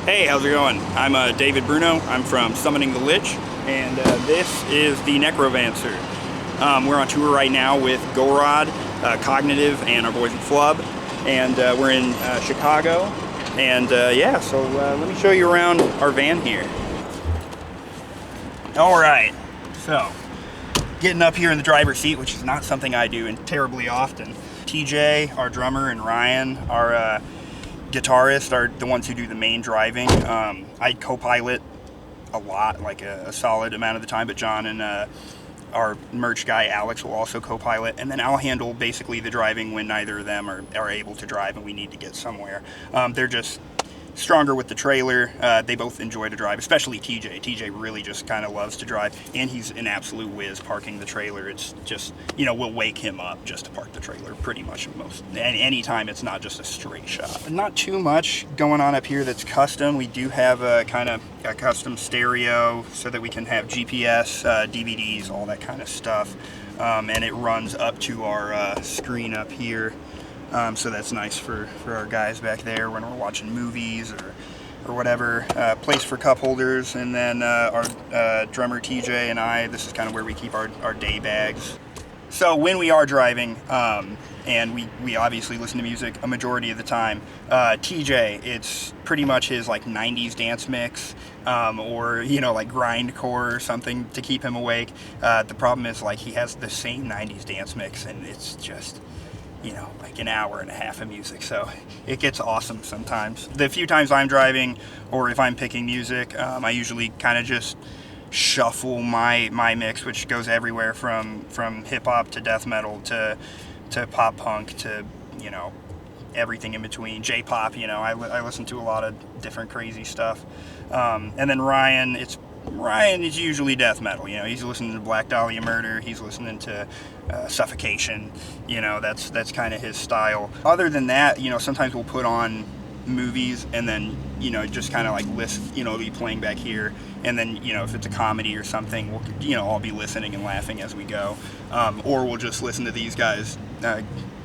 Hey, how's it going? I'm David Bruno. I'm from Summoning the Lich, and this is the Necrovancer. We're on tour right now with Gorod, Cognitive, and our boys at Flub, and we're in Chicago. And yeah, so let me show you around our van here. All right, so getting up here in the driver's seat, which is not something I do terribly often. TJ, our drummer, and Ryan, our guitarist, are the ones who do the main driving. I co-pilot a lot, like a solid amount of the time, but John and our merch guy Alex will also co-pilot, and then I'll handle basically the driving when neither of them are able to drive and we need to get somewhere. They're just stronger with the trailer. They both enjoy to drive, especially TJ. TJ really just kind of loves to drive, and he's an absolute whiz parking the trailer. It's just, you know, we'll wake him up just to park the trailer pretty much anytime it's not just a straight shot. Not too much going on up here that's custom. We do have a kind of a custom stereo so that we can have GPS, DVDs, all that kind of stuff, and it runs up to our screen up here. So that's nice for our guys back there when we're watching movies or whatever. Place for cup holders, and then our drummer TJ and I, this is kind of where we keep our day bags. So when we are driving, and we obviously listen to music a majority of the time, TJ, it's pretty much his like 90s dance mix, or, you know, like grindcore or something to keep him awake. The problem is, like, he has the same 90s dance mix, and it's just, you know, like an hour and a half of music, so it gets awesome sometimes. The few times I'm driving, or if I'm picking music, I usually kind of just shuffle my mix, which goes everywhere from hip-hop to death metal to pop punk to, you know, everything in between. J-pop, you know, I listen to a lot of different crazy stuff. And then Ryan is usually death metal. You know, he's listening to Black Dahlia Murder, he's listening to Suffocation, you know, that's kind of his style. Other than that, you know, sometimes we'll put on movies and then, you know, just kind of like list, you know, be playing back here, and then, you know, if it's a comedy or something, we'll, you know, I'll be listening and laughing as we go, or we'll just listen to these guys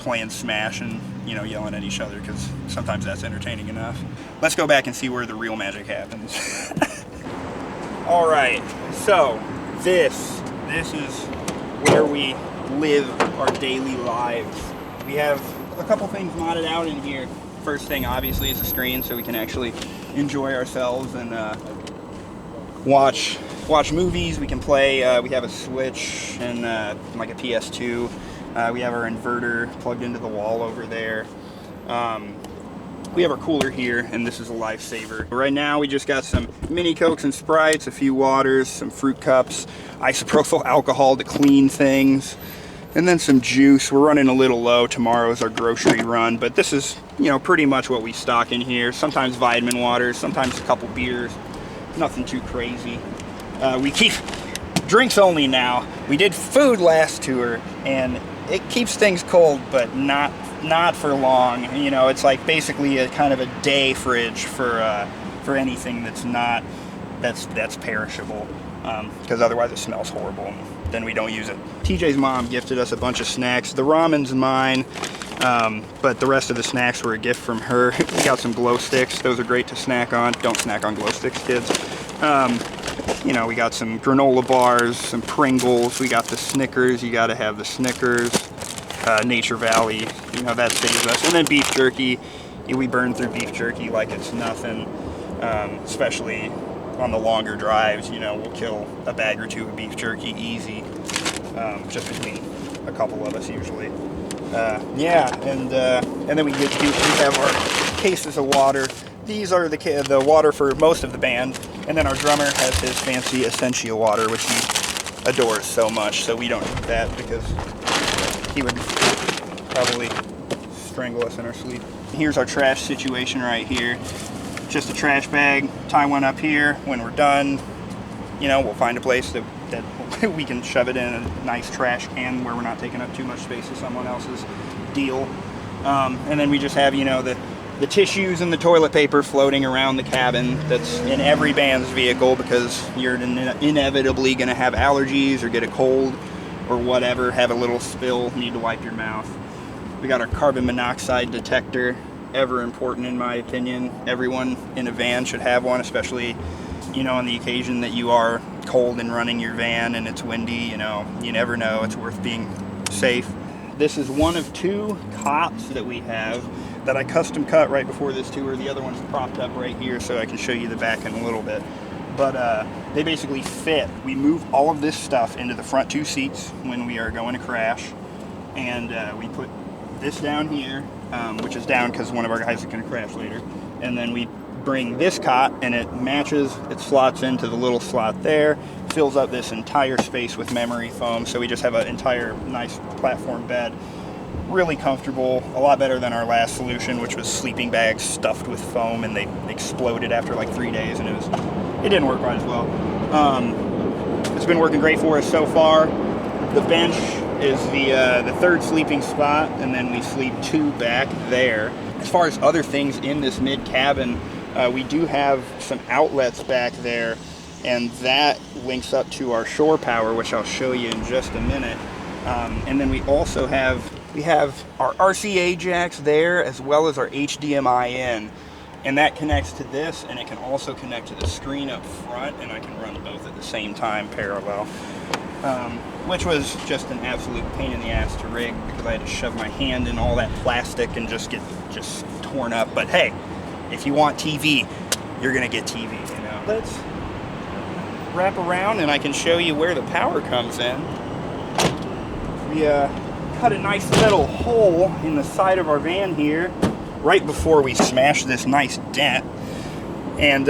playing Smash and, you know, yelling at each other, because sometimes that's entertaining enough. Let's go back and see where the real magic happens. All right, so this is where we live our daily lives. We have a couple things modded out in here. First thing, obviously, is a screen, so we can actually enjoy ourselves and watch movies. We can play. We have a Switch and like a PS2. We have our inverter plugged into the wall over there. We have our cooler here, and this is a lifesaver. Right now, we just got some mini Cokes and Sprites, a few waters, some fruit cups, isopropyl alcohol to clean things, and then some juice. We're running a little low. Tomorrow's our grocery run, but this is, you know, pretty much what we stock in here. Sometimes vitamin waters, sometimes a couple beers. Nothing too crazy. We keep drinks only now. We did food last tour, and it keeps things cold, but not for long. You know, it's like basically a kind of a day fridge for anything that's perishable, because otherwise it smells horrible and then we don't use it. TJ's mom gifted us a bunch of snacks. The ramen's mine, but the rest of the snacks were a gift from her. We got some glow sticks. Those are great to snack on. Don't snack on glow sticks, kids. You know, we got some granola bars, some Pringles. We got the Snickers. You got to have the Snickers. Nature Valley, you know, that saves us. And then beef jerky. We burn through beef jerky like it's nothing, especially on the longer drives. You know, we'll kill a bag or two of beef jerky easy, just between a couple of us usually. Yeah, and then we have our cases of water. These are the water for most of the band, and then our drummer has his fancy Essentia water, which he adores so much, so we don't need that because he would probably strangle us in our sleep. Here's our trash situation right here. Just a trash bag, tie one up here. When we're done, you know, we'll find a place that we can shove it in a nice trash can where we're not taking up too much space of someone else's deal. And then we just have, you know, the tissues and the toilet paper floating around the cabin. That's in every band's vehicle, because you're inevitably going to have allergies or get a cold or whatever, have a little spill, need to wipe your mouth. We got our carbon monoxide detector ever important in my opinion. Everyone in a van should have one, especially, you know, on the occasion that you are cold and running your van and it's windy, you know, you never know, it's worth being safe. This is one of 2 cots that we have that I custom cut right before this tour. The other one's propped up right here so I can show you the back in a little bit. But they basically fit. We move all of this stuff into the front 2 seats when we are going to crash. And we put this down here, which is down because one of our guys is going to crash later. And then we bring this cot and it matches, it slots into the little slot there, fills up this entire space with memory foam. So we just have an entire nice platform bed. Really comfortable, a lot better than our last solution, which was sleeping bags stuffed with foam, and they exploded after like 3 days, and it didn't work quite as well. It's been working great for us so far. The bench is the 3rd sleeping spot, and then we sleep 2 back there. As far as other things in this mid cabin, we do have some outlets back there, and that links up to our shore power, which I'll show you in just a minute. And then we also have our RCA jacks there, as well as our HDMI in, and that connects to this, and it can also connect to the screen up front, and I can run both at the same time parallel, which was just an absolute pain in the ass to rig because I had to shove my hand in all that plastic and just get torn up. But hey, if you want TV, you're gonna get TV, you know. Let's wrap around and I can show you where the power comes in. We cut a nice little hole in the side of our van here right before we smashed this nice dent, and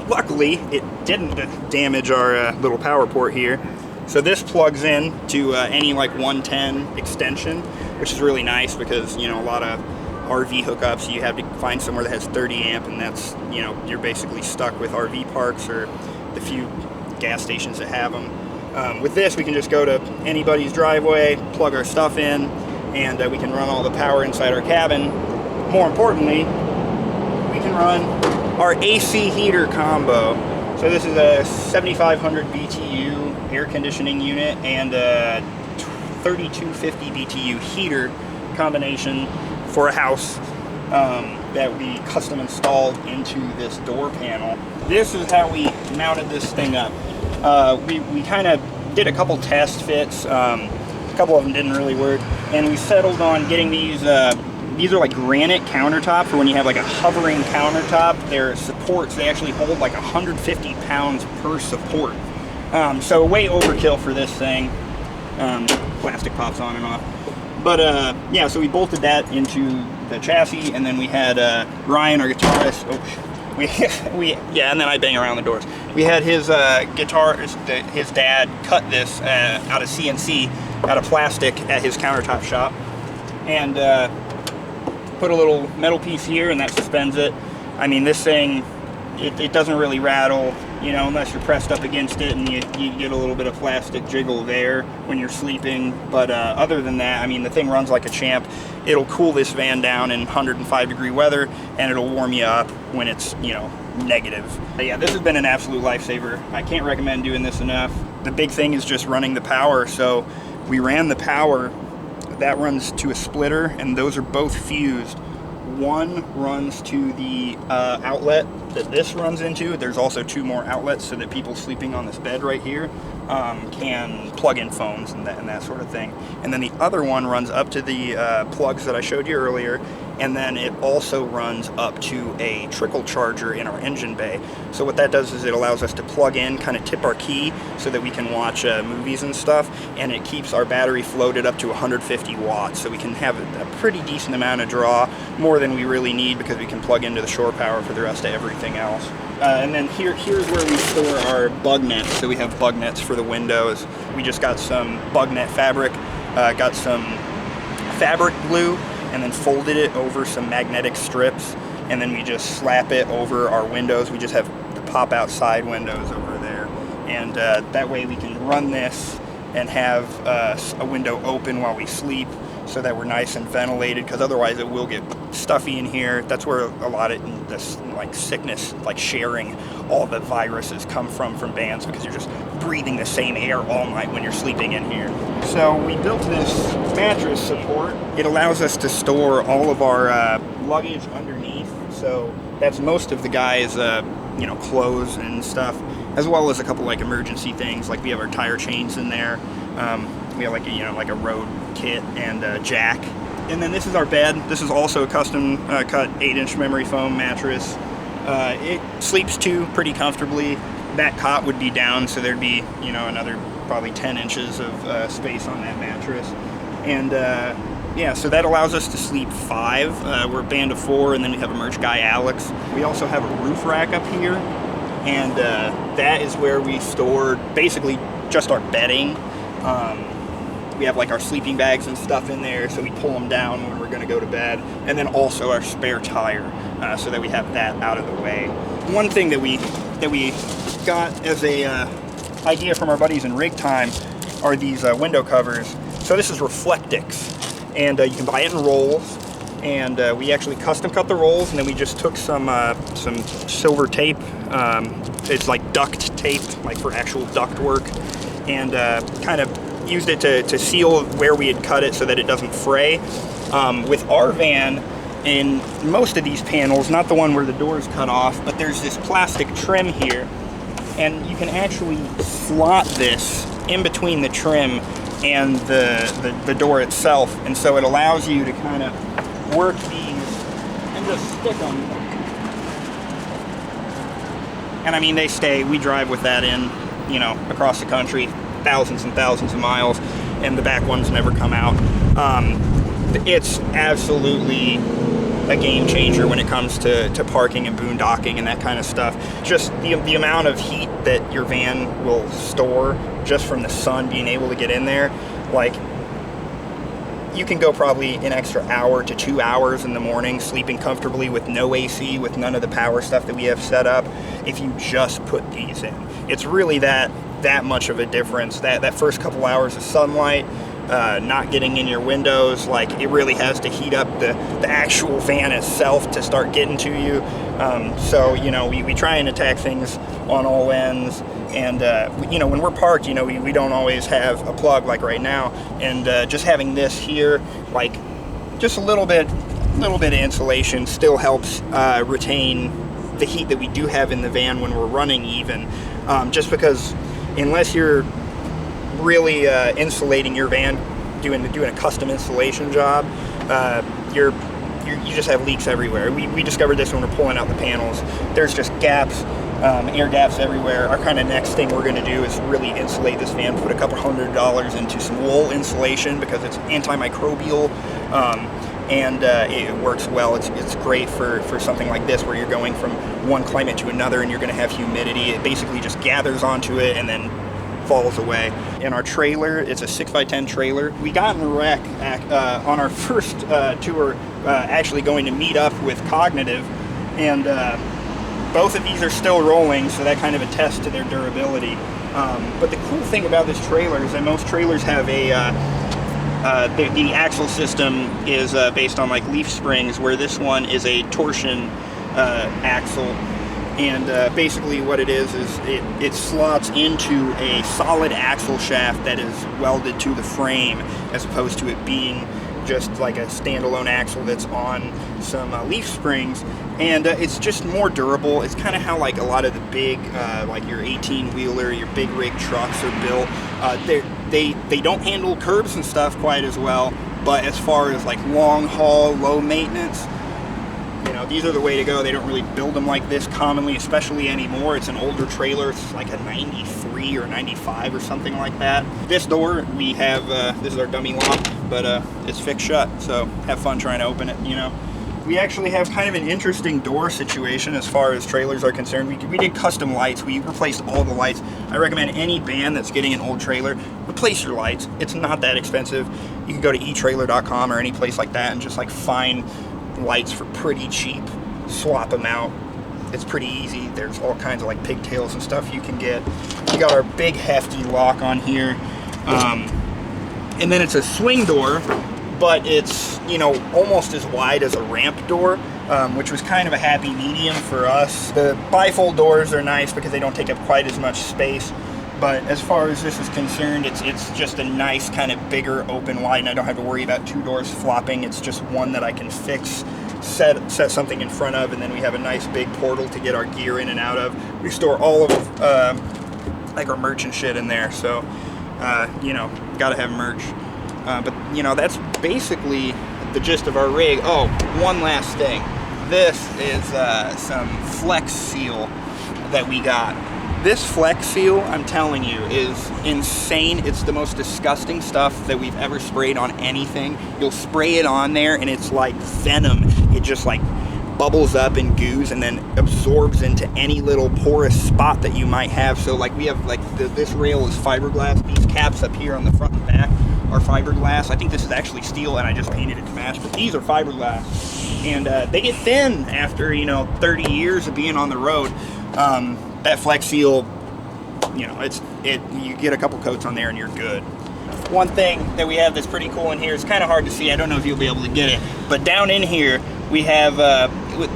luckily it didn't damage our little power port here. So this plugs in to any like 110 extension, which is really nice because, you know, a lot of RV hookups you have to find somewhere that has 30 amp, and that's, you know, you're basically stuck with RV parks or the few gas stations that have them. With this, we can just go to anybody's driveway, plug our stuff in, and we can run all the power inside our cabin. More importantly, we can run our AC heater combo. So this is a 7500 BTU air conditioning unit and a 3250 BTU heater combination for a house that we custom installed into this door panel. This is how we mounted this thing up. We kind of did a couple test fits. A couple of them didn't really work, and we settled on getting these. These are like granite countertop for when you have like a hovering countertop. They're supports. They actually hold like 150 pounds per support. So way overkill for this thing. Plastic pops on and off. But yeah, so we bolted that into the chassis, and then we had Ryan, our guitarist. Yeah, and then I bang around the doors. We had his his dad cut this out of CNC, out of plastic at his countertop shop, and put a little metal piece here, and that suspends it. I mean, this thing, it doesn't really rattle, you know, unless you're pressed up against it, and you get a little bit of plastic jiggle there when you're sleeping. But other than that, I mean, the thing runs like a champ. It'll cool this van down in 105-degree weather, and it'll warm you up when it's, you know, negative. But yeah, this has been an absolute lifesaver. I can't recommend doing this enough. The big thing is just running the power. So we ran the power. That runs to a splitter, and those are both fused. One runs to the outlet that this runs into. There's also 2 more outlets so that people sleeping on this bed right here can plug in phones and that sort of thing. And then the other one runs up to the plugs that I showed you earlier, and then it also runs up to a trickle charger in our engine bay. So what that does is it allows us to plug in, kind of tip our key so that we can watch movies and stuff, and it keeps our battery floated up to 150 watts, so we can have a pretty decent amount of draw, more than we really need, because we can plug into the shore power for the rest of everything else. And then here's where we store our bug nets. So we have bug nets for the windows. We just got some bug net fabric, got some fabric glue, and then folded it over some magnetic strips, and then we just slap it over our windows. We just have the pop-out side windows over there, and that way we can run this and have a window open while we sleep, so that we're nice and ventilated, because otherwise it will get stuffy in here. That's where a lot of this like sickness, like sharing, all the viruses come from bands, because you're just breathing the same air all night when you're sleeping in here. So we built this mattress support. It allows us to store all of our luggage underneath. So that's most of the guys' you know, clothes and stuff, as well as a couple like emergency things. Like we have our tire chains in there. We have like a, you know, like a road kit and a jack. And then this is our bed. This is also a custom cut 8-inch memory foam mattress. It sleeps two pretty comfortably. That cot would be down, so there'd be, you know, another probably 10 inches of space on that mattress. And yeah, so that allows us to sleep 5. We're a band of 4, and then we have a merch guy, Alex. We also have a roof rack up here, and that is where we store basically just our bedding. We have like our sleeping bags and stuff in there, so we pull them down when we're going to go to bed, and then also our spare tire, so that we have that out of the way. One thing that we got as a idea from our buddies in Rig Time are these window covers. So this is Reflectix, and you can buy it in rolls, and we actually custom cut the rolls, and then we just took some silver tape. It's like duct tape, like for actual duct work, and kind of used it to seal where we had cut it so that it doesn't fray. With our van, in most of these panels, not the one where the door is cut off, but there's this plastic trim here, and you can actually slot this in between the trim and the door itself, and so it allows you to kind of work these and just stick them. And I mean, they stay. We drive with that in, you know, across the country, thousands and thousands of miles, and the back ones never come out. It's absolutely a game changer when it comes to parking and boondocking and that kind of stuff. Just the amount of heat that your van will store just from the sun being able to get in there. Like, you can go probably an extra hour to 2 hours in the morning sleeping comfortably with no AC, with none of the power stuff that we have set up, if you just put these in. It's really that much of a difference. That first couple hours of sunlight, not getting in your windows, like, it really has to heat up the actual van itself to start getting to you. So, you know, we try and attack things on all ends, and you know, when we're parked, you know, we don't always have a plug like right now, and just having this here, like, just a little bit of insulation still helps retain the heat that we do have in the van when we're running, even, just because unless you're really insulating your van, doing a custom installation job, you just have leaks everywhere. We discovered this when we're pulling out the panels. There's just gaps, air gaps everywhere. Our kind of next thing we're going to do is really insulate this van, put a couple $100 into some wool insulation, because it's antimicrobial, and it works well. It's great for something like this, where you're going from one climate to another and you're going to have humidity. It basically just gathers onto it and then falls away. In our trailer, it's a 6x10 trailer. We got in a wreck on our first tour, actually going to meet up with Cognitive, and both of these are still rolling, so that kind of attests to their durability. But the cool thing about this trailer is that most trailers have the axle system is based on like leaf springs, where this one is a torsion axle. And basically what it is it slots into a solid axle shaft that is welded to the frame, as opposed to it being just like a standalone axle that's on some leaf springs. And it's just more durable. It's kind of how like a lot of the big, like your 18-wheeler, your big rig trucks are built. They don't handle curbs and stuff quite as well, but as far as like long haul, low maintenance, you know, these are the way to go. They don't really build them like this commonly, especially anymore. It's an older trailer. It's like a 93 or 95 or something like that. This door, we have, this is our dummy lock, but it's fixed shut, so have fun trying to open it, you know. We actually have kind of an interesting door situation as far as trailers are concerned. We did custom lights. We replaced all the lights. I recommend any band that's getting an old trailer, replace your lights. It's not that expensive. You can go to eTrailer.com or any place like that and just like find lights for pretty cheap, swap them out. It's pretty easy. There's all kinds of like pigtails and stuff you can get. We got our big hefty lock on here, and then it's a swing door, but it's, you know, almost as wide as a ramp door, which was kind of a happy medium for us. The bifold doors are nice because they don't take up quite as much space, but as far as this is concerned, it's just a nice kind of bigger open wide, and I don't have to worry about two doors flopping. It's just one that I can fix, set something in front of, and then we have a nice big portal to get our gear in and out of. We store all of like our merch and shit in there, so you know, gotta have merch. But you know, that's basically the gist of our rig. Oh, one last thing. This is some Flex Seal that we got. This Flex Seal, I'm telling you, is insane. It's the most disgusting stuff that we've ever sprayed on anything. You'll spray it on there and it's like venom. It just like bubbles up and goos and then absorbs into any little porous spot that you might have. So like we have like this rail is fiberglass. These caps up here on the front and back are fiberglass. I think this is actually steel and I just painted it to match, but these are fiberglass. And they get thin after, you know, 30 years of being on the road. That Flex Seal, you know, you get a couple coats on there and you're good. One thing that we have that's pretty cool in here, it's kind of hard to see, I don't know if you'll be able to get it, but down in here we have,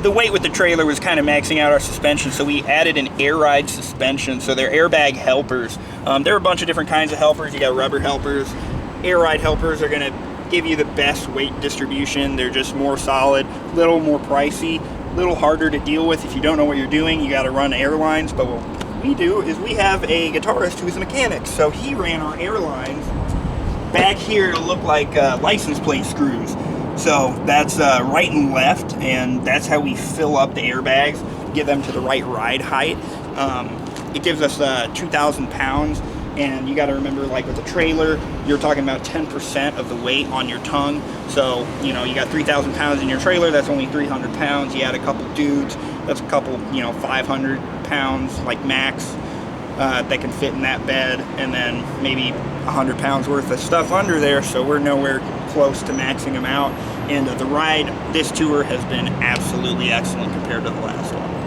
the weight with the trailer was kind of maxing out our suspension, so we added an air ride suspension, so they're airbag helpers. There are a bunch of different kinds of helpers. You got rubber helpers. Air ride helpers are going to give you the best weight distribution. They're just more solid, a little more pricey, a little harder to deal with if you don't know what you're doing. You got to run airlines, but what we do is we have a guitarist who's a mechanic, so he ran our airlines back here to look like license plate screws. So that's right and left, and that's how we fill up the airbags, get them to the right ride height. It gives us 2,000 pounds, and you got to remember, like with the trailer, you're talking about 10% of the weight on your tongue. So, you know, you got 3,000 pounds in your trailer, that's only 300 pounds. You add a couple dudes, that's a couple, you know, 500 pounds, like max, that can fit in that bed, and then maybe 100 pounds worth of stuff under there, so we're nowhere close to maxing them out. And the ride this tour has been absolutely excellent compared to the last one.